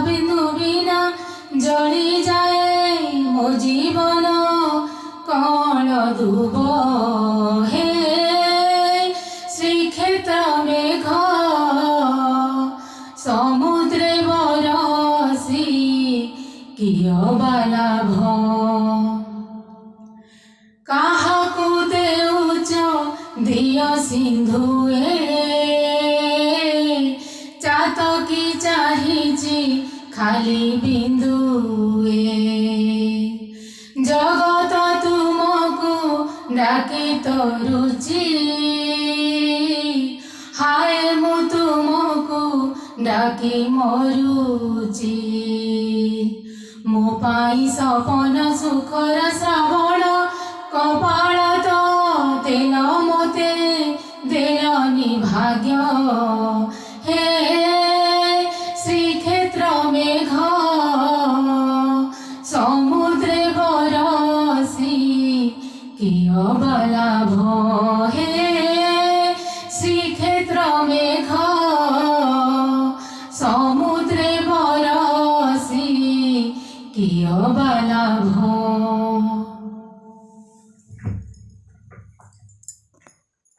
বিন্দু বিনা জলি যায় মো জীবন কণ দুব হে শ্রীক্ষেত্র মেঘ সমুদ্রে বরসি কিয় বা লাভ কাহাকু দেউছ দিয় সিন্ধুয়ে চাতকি চাহিছি খালি বিন্দুয়ে জগত তুমকু ডাকি তরুচি হায় মু তুমকু ডাকি মরুচি ମୋ ପାଇଁ ସପନ ସୁଖର ଶ୍ରାବଣ କପାଳ ତ ତେଲ ମୋତେ ଦେଲନି ଭାଗ୍ୟ ହେ ଶ୍ରୀକ୍ଷେତ୍ର ମେଘ ସମୁଦ୍ରେ ବରସି କିୟ ବା ଲାଭ ହେ ଶ୍ରୀକ୍ଷେତ୍ର ମେଘ